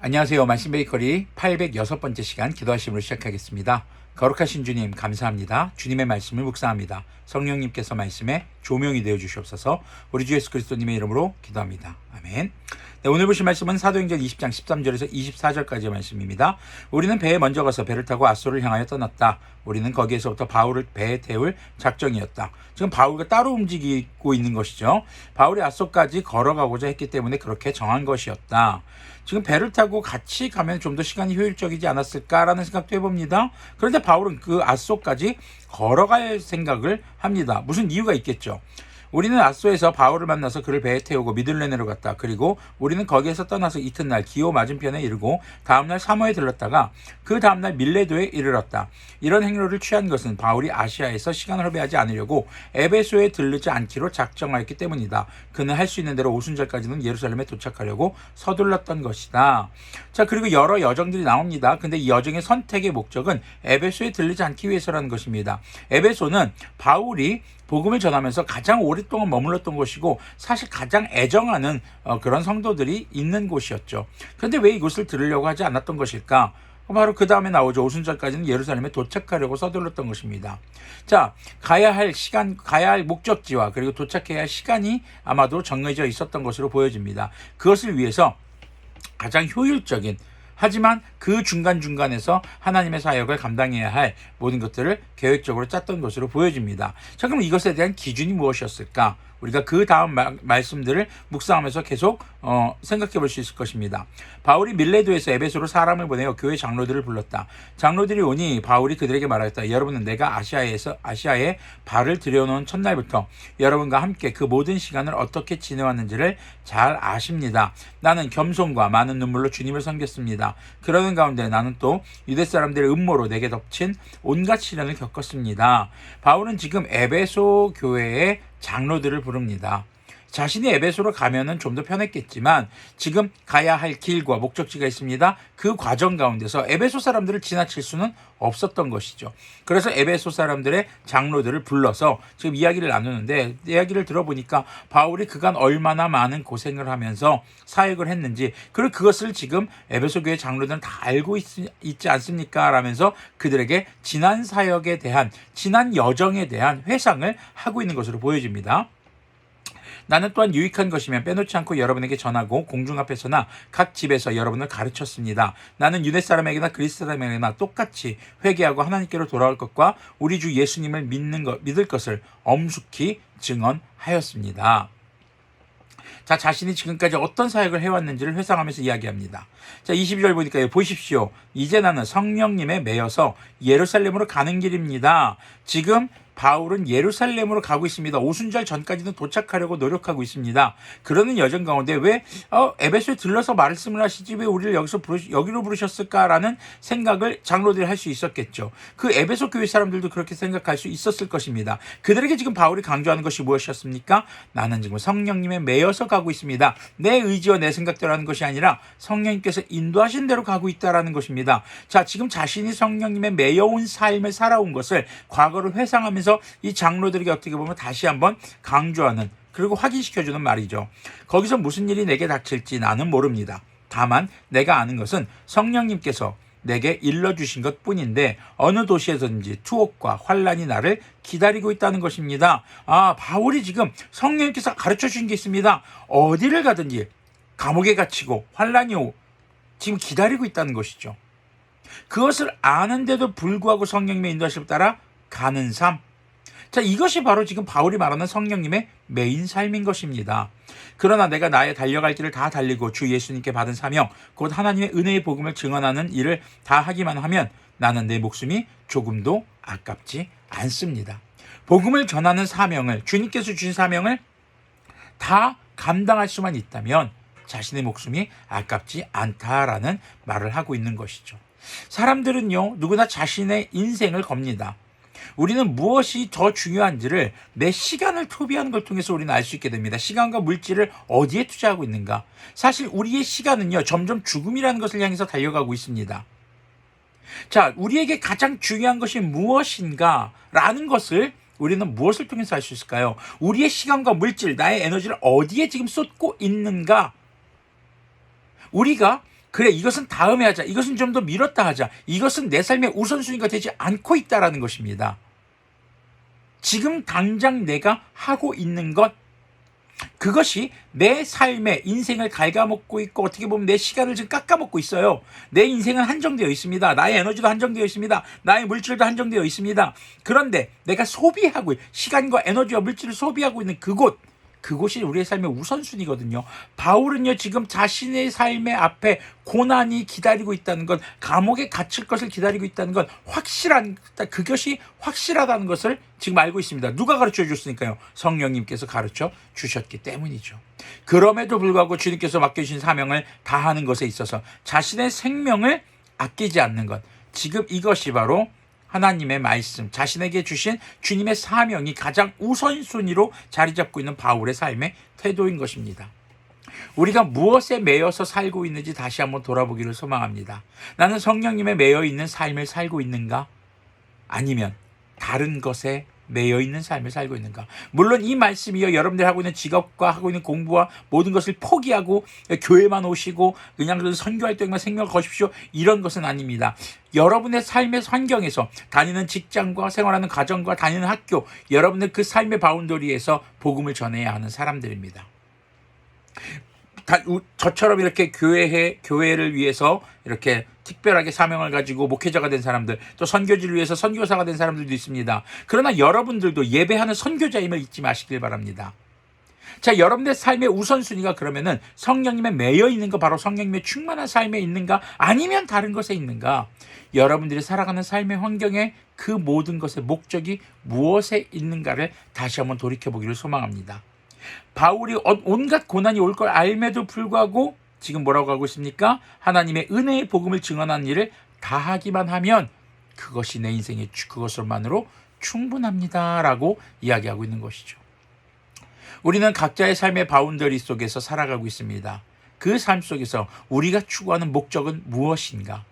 안녕하세요. 말씀 베이커리 806번째 시간 기도하심으로 시작하겠습니다. 거룩하신 주님 감사합니다. 주님의 말씀을 묵상합니다. 성령님께서 말씀에 조명이 되어 주시옵소서. 우리 주 예수 그리스도님의 이름으로 기도합니다. 아멘. 네, 오늘 보실 말씀은 사도행전 20장 13절에서 24절까지의 말씀입니다. 우리는 배에 먼저 가서 배를 타고 아소를 향하여 떠났다. 우리는 거기에서부터 바울을 배에 태울 작정이었다. 지금 바울과 따로 움직이고 있는 것이죠. 바울이 아소까지 걸어가고자 했기 때문에 그렇게 정한 것이었다. 지금 배를 타고 같이 가면 좀 더 시간이 효율적이지 않았을까라는 생각도 해봅니다. 그런데 바울은 그 아소까지 걸어갈 생각을 합니다. 무슨 이유가 있겠죠. 우리는 아소에서 바울을 만나서 그를 배에 태우고 미들레네로 갔다. 그리고 우리는 거기에서 떠나서 이튿날 기호 맞은편에 이르고 다음날 사모에 들렀다가 그 다음날 밀레도에 이르렀다. 이런 행로를 취한 것은 바울이 아시아에서 시간을 허비하지 않으려고 에베소에 들르지 않기로 작정하였기 때문이다. 그는 할 수 있는 대로 오순절까지는 예루살렘에 도착하려고 서둘렀던 것이다. 자, 그리고 여러 여정들이 나옵니다. 근데 이 여정의 선택의 목적은 에베소에 들르지 않기 위해서라는 것입니다. 에베소는 바울이 복음을 전하면서 가장 오랫동안 머물렀던 곳이고 사실 가장 애정하는 그런 성도들이 있는 곳이었죠. 그런데 왜 이곳을 들으려고 하지 않았던 것일까? 바로 그 다음에 나오죠. 오순절까지는 예루살렘에 도착하려고 서둘렀던 것입니다. 자, 가야 할 시간, 가야 할 목적지와 그리고 도착해야 할 시간이 아마도 정해져 있었던 것으로 보여집니다. 그것을 위해서 가장 효율적인, 하지만 그 중간중간에서 하나님의 사역을 감당해야 할 모든 것들을 계획적으로 짰던 것으로 보여집니다. 자, 그럼 이것에 대한 기준이 무엇이었을까? 우리가 그 다음 말씀들을 묵상하면서 계속 생각해 볼 수 있을 것입니다. 바울이 밀레도에서 에베소로 사람을 보내어 교회 장로들을 불렀다. 장로들이 오니 바울이 그들에게 말하였다. 여러분은 내가 아시아에 발을 들여놓은 첫날부터 여러분과 함께 그 모든 시간을 어떻게 지내왔는지를 잘 아십니다. 나는 겸손과 많은 눈물로 주님을 섬겼습니다. 그러는 가운데 나는 또 유대 사람들의 음모로 내게 덮친 온갖 시련을 겪었습니다. 바울은 지금 에베소 교회의 장로들을 부릅니다. 자신이 에베소로 가면은 좀 더 편했겠지만 지금 가야 할 길과 목적지가 있습니다. 그 과정 가운데서 에베소 사람들을 지나칠 수는 없었던 것이죠. 그래서 에베소 사람들의 장로들을 불러서 지금 이야기를 나누는데, 이야기를 들어보니까 바울이 그간 얼마나 많은 고생을 하면서 사역을 했는지, 그리고 그것을 지금 에베소 교회 장로들은 다 알고 있지 않습니까? 라면서 그들에게 지난 사역에 대한, 지난 여정에 대한 회상을 하고 있는 것으로 보여집니다. 나는 또한 유익한 것이면 빼놓지 않고 여러분에게 전하고 공중 앞에서나 각 집에서 여러분을 가르쳤습니다. 나는 유대 사람에게나 그리스 사람에게나 똑같이 회개하고 하나님께로 돌아올 것과 우리 주 예수님을 믿을 것을 엄숙히 증언하였습니다. 자, 자신이 지금까지 어떤 사역을 해왔는지를 회상하면서 이야기합니다. 자, 22절 보니까요. 보십시오. 이제 나는 성령님에 매여서 예루살렘으로 가는 길입니다. 지금 바울은 예루살렘으로 가고 있습니다. 오순절 전까지는 도착하려고 노력하고 있습니다. 그러는 여정 가운데 왜 에베소에 들러서 말씀을 하시지 왜 우리를 여기로 부르셨을까라는 생각을 장로들이 할 수 있었겠죠. 그 에베소 교회 사람들도 그렇게 생각할 수 있었을 것입니다. 그들에게 지금 바울이 강조하는 것이 무엇이었습니까? 나는 지금 성령님에 매여서 가고 있습니다. 내 의지와 내 생각대로 하는 것이 아니라 성령님께서 인도하신 대로 가고 있다라는 것입니다. 자, 지금 자신이 성령님에 매여온 삶을 살아온 것을 과거를 회상하면서 이 장로들에게 어떻게 보면 다시 한번 강조하는, 그리고 확인시켜주는 말이죠. 거기서 무슨 일이 내게 닥칠지 나는 모릅니다. 다만 내가 아는 것은 성령님께서 내게 일러주신 것뿐인데 어느 도시에서든지 투옥과 환란이 나를 기다리고 있다는 것입니다. 아, 바울이 지금 성령님께서 가르쳐주신 게 있습니다. 어디를 가든지 감옥에 갇히고 환란이 지금 기다리고 있다는 것이죠. 그것을 아는데도 불구하고 성령님의 인도하심을 따라 가는 삶. 자, 이것이 바로 지금 바울이 말하는 성령님의 메인 삶인 것입니다. 그러나 내가 나의 달려갈 길을 다 달리고 주 예수님께 받은 사명, 곧 하나님의 은혜의 복음을 증언하는 일을 다 하기만 하면 나는 내 목숨이 조금도 아깝지 않습니다. 복음을 전하는 사명을, 주님께서 주신 사명을 다 감당할 수만 있다면 자신의 목숨이 아깝지 않다라는 말을 하고 있는 것이죠. 사람들은요, 누구나 자신의 인생을 겁니다. 우리는 무엇이 더 중요한지를 내 시간을 소비하는 걸 통해서 우리는 알 수 있게 됩니다. 시간과 물질을 어디에 투자하고 있는가? 사실 우리의 시간은요, 점점 죽음이라는 것을 향해서 달려가고 있습니다. 자, 우리에게 가장 중요한 것이 무엇인가? 라는 것을 우리는 무엇을 통해서 알 수 있을까요? 우리의 시간과 물질, 나의 에너지를 어디에 지금 쏟고 있는가? 우리가 그래, 이것은 다음에 하자. 이것은 좀 더 미뤘다 하자. 이것은 내 삶의 우선순위가 되지 않고 있다라는 것입니다. 지금 당장 내가 하고 있는 것, 그것이 내 삶의 인생을 갉아먹고 있고 어떻게 보면 내 시간을 지금 깎아먹고 있어요. 내 인생은 한정되어 있습니다. 나의 에너지도 한정되어 있습니다. 나의 물질도 한정되어 있습니다. 그런데 내가 소비하고 시간과 에너지와 물질을 소비하고 있는 그곳이 우리의 삶의 우선순위거든요. 바울은요, 지금 자신의 삶의 앞에 고난이 기다리고 있다는 것, 감옥에 갇힐 것을 기다리고 있다는 것, 그것이 확실하다는 것을 지금 알고 있습니다. 누가 가르쳐 주셨으니까요? 성령님께서 가르쳐 주셨기 때문이죠. 그럼에도 불구하고 주님께서 맡겨주신 사명을 다하는 것에 있어서 자신의 생명을 아끼지 않는 것, 지금 이것이 바로 하나님의 말씀, 자신에게 주신 주님의 사명이 가장 우선순위로 자리 잡고 있는 바울의 삶의 태도인 것입니다. 우리가 무엇에 매여서 살고 있는지 다시 한번 돌아보기를 소망합니다. 나는 성령님에 매여 있는 삶을 살고 있는가? 아니면 다른 것에 매여 있는 삶을 살고 있는가? 물론 이 말씀이요, 여러분들 하고 있는 직업과 하고 있는 공부와 모든 것을 포기하고 교회만 오시고 그냥 선교활동에만 생명을 거십시오, 이런 것은 아닙니다. 여러분의 삶의 환경에서, 다니는 직장과 생활하는 가정과 다니는 학교, 여러분들 그 삶의 바운더리에서 복음을 전해야 하는 사람들입니다. 저처럼 이렇게 교회를 위해서 이렇게 특별하게 사명을 가지고 목회자가 된 사람들, 또 선교지를 위해서 선교사가 된 사람들도 있습니다. 그러나 여러분들도 예배하는 선교자임을 잊지 마시길 바랍니다. 자, 여러분의 삶의 우선순위가 그러면은 성령님에 매여 있는 거, 바로 성령님의 충만한 삶에 있는가, 아니면 다른 것에 있는가? 여러분들이 살아가는 삶의 환경에 그 모든 것의 목적이 무엇에 있는가를 다시 한번 돌이켜보기를 소망합니다. 바울이 온갖 고난이 올 걸 알매도 불구하고 지금 뭐라고 하고 있습니까? 하나님의 은혜의 복음을 증언하는 일을 다하기만 하면 그것이 내 인생의 그것으로만으로 충분합니다 라고 이야기하고 있는 것이죠. 우리는 각자의 삶의 바운더리 속에서 살아가고 있습니다. 그 삶 속에서 우리가 추구하는 목적은 무엇인가?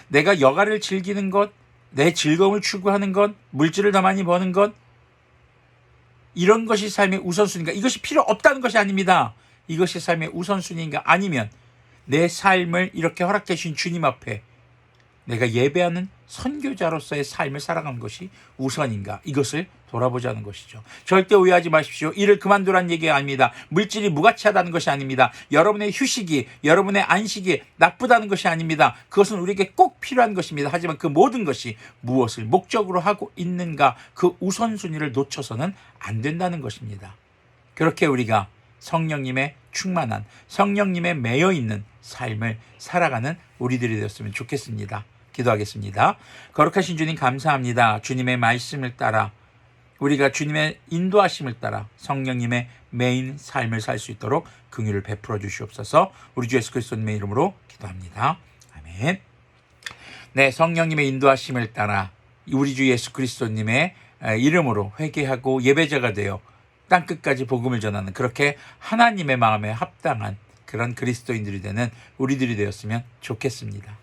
내가 여가를 즐기는 것, 내 즐거움을 추구하는 것, 물질을 더 많이 버는 것, 이런 것이 삶의 우선순위인가? 이것이 필요 없다는 것이 아닙니다. 이것이 삶의 우선순위인가? 아니면 내 삶을 이렇게 허락해 주신 주님 앞에 내가 예배하는 선교자로서의 삶을 살아가는 것이 우선인가? 이것을 돌아보자는 것이죠. 절대 오해하지 마십시오. 일을 그만두라는 얘기가 아닙니다. 물질이 무가치하다는 것이 아닙니다. 여러분의 휴식이, 여러분의 안식이 나쁘다는 것이 아닙니다. 그것은 우리에게 꼭 필요한 것입니다. 하지만 그 모든 것이 무엇을 목적으로 하고 있는가, 그 우선순위를 놓쳐서는 안 된다는 것입니다. 그렇게 우리가 성령님의 충만한, 성령님에 매여 있는 삶을 살아가는 우리들이 되었으면 좋겠습니다. 기도하겠습니다. 거룩하신 주님, 감사합니다. 주님의 말씀을 따라, 우리가 주님의 인도하심을 따라 성령님의 매인 삶을 살 수 있도록 긍휼을 베풀어 주시옵소서. 우리 주 예수 그리스도님의 이름으로 기도합니다. 아멘. 네, 성령님의 인도하심을 따라 우리 주 예수 그리스도님의 이름으로 회개하고 예배자가 되어 땅끝까지 복음을 전하는, 그렇게 하나님의 마음에 합당한 그런 그리스도인들이 되는 우리들이 되었으면 좋겠습니다.